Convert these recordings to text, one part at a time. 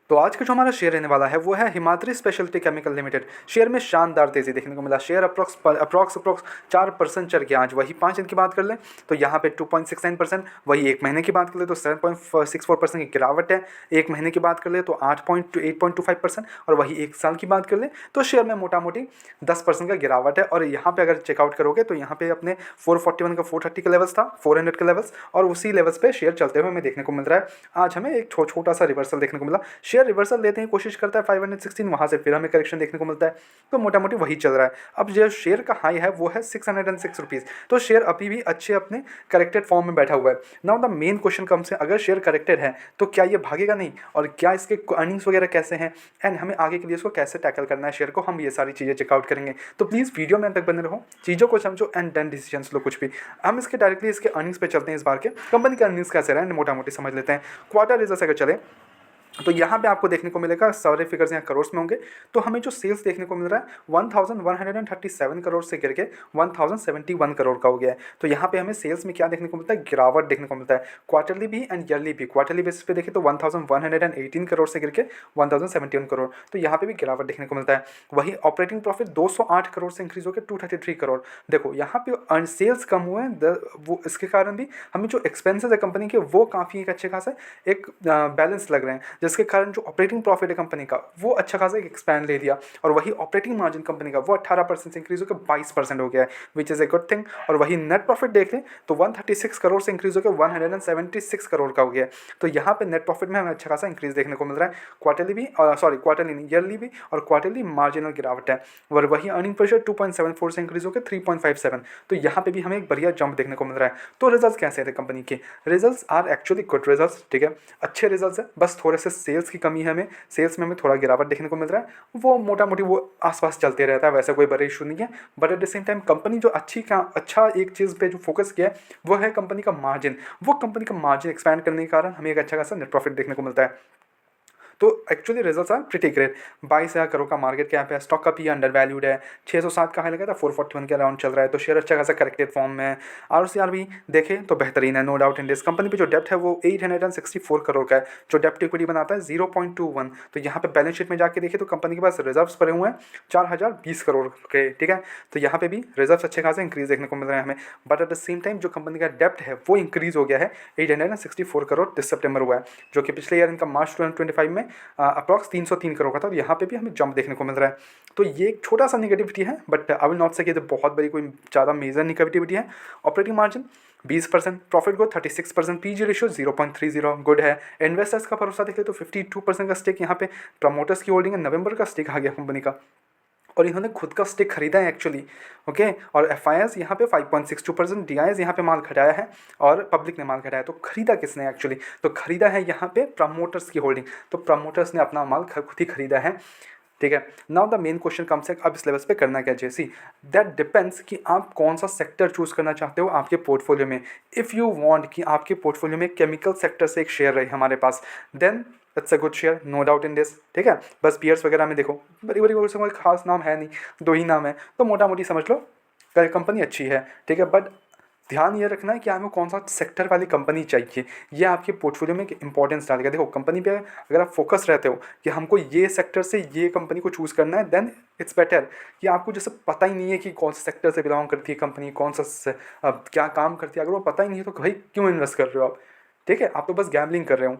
तो आज का जो हमारा शेयर रहने वाला है वो है Himadri speciality chemical limited. Share में शानदार तेजी देखने को मिला। शेयर अप्रॉक्स 4% चढ़ गया आज। वही 5 दिन की बात कर लें तो यहाँ पे 2.69%, वही एक महीने की बात कर ले तो 7.64% की गिरावट है। एक महीने की बात कर ले तो 8.25%, और वही एक साल की बात कर ले तो शेयर में मोटा मोटी 10% का गिरावट है। और यहाँ पे अगर चेकआउट करोगे तो यहाँ पे अपने 441 का 430 का लेवल्स था, 400 के लेवल्स, और उसी लेवल्स पे शेयर चलते हुए हमें देखने को मिल रहा है। आज हमें एक छोटा सा रिवर्सल देखने को मिला। शेयर रिवर्सल लेते हैं, कोशिश करता है 516, वहाँ से फिर हमें करेक्शन देखने को मिलता है। तो मोटा मोटी वही चल रहा है। अब जो शेयर का हाई है वो है 606 रुपीज़। तो शेयर अभी भी अच्छे अपने करेक्टेड फॉर्म में बैठा हुआ है। Now the main question comes है, अगर शेयर करेक्टेड है तो क्या ये भागेगा नहीं, और क्या इसके अर्निंग्स वगैरह कैसे हैं, एंड हमें आगे के लिए इसको कैसे टैकल करना है शेयर को, हम ये सारी चीज़ें चेकआउट करेंगे। तो प्लीज़ वीडियो में अंत तक बने रहो, चीज़ों को समझो एंड देन डिसीजन लो कुछ भी। हम इसके डायरेक्टली इसके अर्निंग्स पे चलते हैं। इस बार के कंपनी के अर्निंग्स कैसे रहे मोटा मोटी समझ लेते हैं। क्वार्टर रिजल्ट अगर चले तो यहाँ पे आपको देखने को मिलेगा, सारे फिगर्स यहाँ करोड़ में होंगे। तो हमें जो सेल्स देखने को मिल रहा है 1137 करोड़ से गिर के 1071 करोड़ का हो गया है। तो यहाँ पे हमें सेल्स में क्या देखने को मिलता है, गिरावट देखने को मिलता है, क्वार्टरली भी एंड ईयरली भी। क्वार्टरली बेसिस पे देखें तो 1118 करोड़ से गिर के 1071 करोड़, तो यहाँ पे भी गिरावट देखने को मिलता है। वही ऑपरेटिंग प्रॉफिट 208 करोड़ से इंक्रीज होकर 233 करोड़। देखो यहाँ पे सेल्स कम हुए हैं, वो इसके कारण भी हमें जो एक्सपेंसेस है कंपनी के वो काफ़ी एक अच्छे खासा एक बैलेंस लग रहे हैं, जिसके कारण जो ऑपरेटिंग प्रॉफिट है कंपनी का वो अच्छा खासा एक एक्सपैंड ले लिया। और वही ऑपरेटिंग मार्जिन कंपनी का वो 18% से इंक्रीज होकर 22% हो गया है, which is a good thing. और वही नेट प्रॉफिट देख लें तो 136 करोड़ से इंक्रीज होकर 176 करोड़ का हो गया है। तो यहाँ पे नेट प्रॉफिट में हमें अच्छा खासा इंक्रीज देखने को मिल रहा है। क्वार्टरली भी, क्वार्टरली नहीं, ईयरली भी, और क्वार्टरली मार्जिनल गिरावट है। और वही अर्निंग पर शेयर 2.74 से इंक्रीज होकर 3.57, तो यहाँ पे भी हमें एक बढ़िया जंप देखने को मिल रहा है। तो रिजल्ट कैसे थे कंपनी के, result are actually good result, ठीक है, अच्छे रिजल्ट है। बस थोड़े से सेल्स की कमी है, हमें सेल्स में हमें थोड़ा गिरावट देखने को मिल रहा है। वो मोटा मोटी वो आसपास चलते रहता है, वैसा कोई बड़ा इशू नहीं है। But at the same time company जो अच्छा एक चीज़ पे जो फोकस किया है वो है कंपनी का मार्जिन। वो कंपनी का मार्जिन एक्सपैंड करने के कारण हमें एक अच्छा खासा नेट प्रॉफिट देखने को मिलता है। तो actually results are pretty great. 22,000 crore का मार्केट कैप है, स्टॉक का पी अंडर वैल्यूड है, 607 का हाई लगा था, 441 के अराउंड चल रहा है। तो शेयर अच्छा खासा करेक्टेड फॉर्म में है। आर भी देखें तो बेहतरीन है, no doubt in this. Company पे जो डेप्ट है वो 864 करोड़ का है, जो डेप्ट इक्विटी बनाता है 0.21। तो यहाँ पे बैलेंस शीट में जाके देखें तो कंपनी के पास रिजर्व्स पड़े हुए हैं 4020 करोड़ के, ठीक है। तो यहाँ पे भी रिजर्व्स अच्छे खासे इंक्रीज देखने को मिल रहे हैं हमें। But at the same time जो कंपनी का डेप्ट है वो इंक्रीज हो गया है, 864 करोड़ दिस सितंबर हुआ है, जो कि पिछले ईयर इनका मार्च 2025 में अप्रॉक्स 303 करोड़ का था। और यहाँ पे भी हमें जंप देखने को मिल रहा है। तो ये एक छोटा सा निगेटिविटी है, बट आई विल नॉट से कि बहुत बड़ी कोई ज़्यादा मेजर निगेटिविटी है। Operating margin 20%, profit growth 36%, PG ratio 0.30 good है। इन्वेस्टर्स का भरोसा देख ले तो 52% का स्टेक यहाँ पे प्रमोटर्स की होल्डिंग है, नवंबर का स्टेक आ गया कंपनी का, और इन्होंने खुद का स्टेक खरीदा है एक्चुअली, ओके। और एफ आई एस यहाँ पे 5.62%, डी आई एस यहाँ पे माल घटाया है, और पब्लिक ने माल घटाया। तो खरीदा किसने एक्चुअली, तो खरीदा है यहाँ पे प्रमोटर्स की होल्डिंग। तो प्रमोटर्स ने अपना माल खुद ही खरीदा है, ठीक है। Now the main question comes है, अब इस लेवल्स पे करना क्या जैसी, दैट डिपेंड्स कि आप कौन सा सेक्टर चूज करना चाहते हो आपके पोर्टफोलियो में। इफ़ यू वांट कि आपके पोर्टफोलियो में केमिकल सेक्टर से एक शेयर रहे हमारे पास, then it's a good share, no doubt in this, ठीक है। बस पीयर्स वगैरह में देखो बड़ी बड़ी कोई खास नाम है नहीं, 2 ही नाम है, तो मोटा मोटी समझ लो कंपनी अच्छी है, ठीक है। बट ध्यान ये रखना है कि हमें कौन सा सेक्टर वाली कंपनी चाहिए, ये आपके पोर्टफोलियो में एक इंपॉर्टेंस डालेगा। देखो कंपनी पे अगर आप फोकस रहते हो कि हमको ये सेक्टर से ये कंपनी को चूज़ करना है, देन इट्स बेटर कि आपको जैसे पता ही नहीं है कि कौन सा सेक्टर से बिलोंग करती है कंपनी, कौन सा क्या काम करती है, अगर वो पता ही नहीं है तो भाई क्यों इन्वेस्ट कर रहे हो आप, ठीक है। आप तो बस गैम्बलिंग कर रहे हो।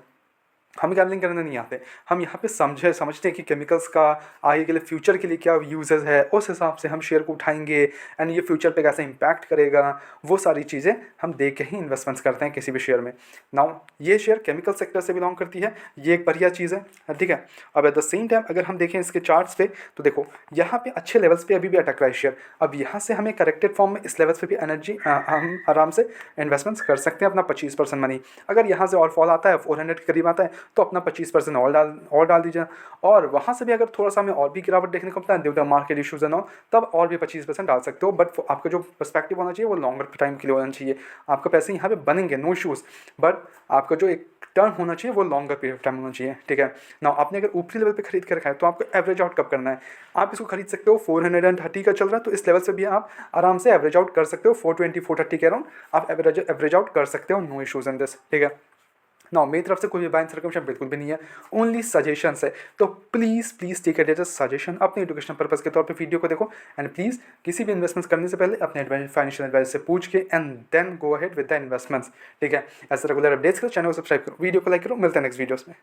हम गैम्बलिंग करने नहीं आते, हम यहाँ पे समझते हैं कि केमिकल्स का आगे के लिए फ्यूचर के लिए क्या यूजेस है, उस हिसाब से हम शेयर को उठाएंगे एंड ये फ्यूचर पे कैसे इम्पैक्ट करेगा, वो सारी चीज़ें हम देख के ही इन्वेस्टमेंट्स करते हैं किसी भी शेयर में। नाउ ये शेयर केमिकल सेक्टर से बिलोंग करती है, ये एक बढ़िया चीज़ है, ठीक है। अब एट द सेम टाइम अगर हम देखें इसके चार्ट्स पे तो देखो यहाँ पे अच्छे लेवल्स पे अभी भी अटक रहा है शेयर। अब यहाँ से हमें करेक्टेड फॉर्म में इस लेवल्स पे भी हम आराम से इन्वेस्टमेंट्स कर सकते हैं अपना 25% मनी। अगर यहाँ से और फॉल आता है 400 के करीब आता है तो अपना 25% और डाल दीजिए। और वहाँ से भी अगर थोड़ा सा हमें और भी गिरावट देखने को मिलता है due to market issues and all, तब और भी 25% डाल सकते हो। बट आपका जो पर्सपेक्टिव होना चाहिए वो लॉन्गर टाइम के लिए होना चाहिए। आपके पैसे यहाँ पे बनेंगे, नो इशूज़, बट आपका जो एक टर्न होना चाहिए वो लॉन्गर पीरियड ऑफ टाइम होना चाहिए, ठीक है ना। आपने अगर ऊपरी लेवल पे खरीद कर रखा है तो आपको एवरेज आउट कब करना है, आप इसको खरीद सकते हो 430 का चल रहा है तो इस लेवल से भी आप आराम से एवरेज आउट कर सकते हो, 420 430 के अराउंड आप एवरेज आउट कर सकते हो, नो इशूज़ इन दिस, ठीक है। ना मेरी तरफ से कोई भी बाइंग सर्कमस्टेंस बिल्कुल भी नहीं है, ओनली सजेशंस है। तो please please take it as suggestion, अपने एजुकेशन पर्पज़ के तौर पे वीडियो को देखो। एंड प्लीज़ किसी भी इन्वेस्टमेंट्स करने से पहले अपने फाइनेंशियल एडवाइजर से पूछ के and then go ahead with the investments, ठीक है। ऐसे रेगुलर अपडेट्स के चैनल को सब्सक्राइब करो, वीडियो को लाइक करो, मिलते हैं नेक्स्ट वीडियोस में।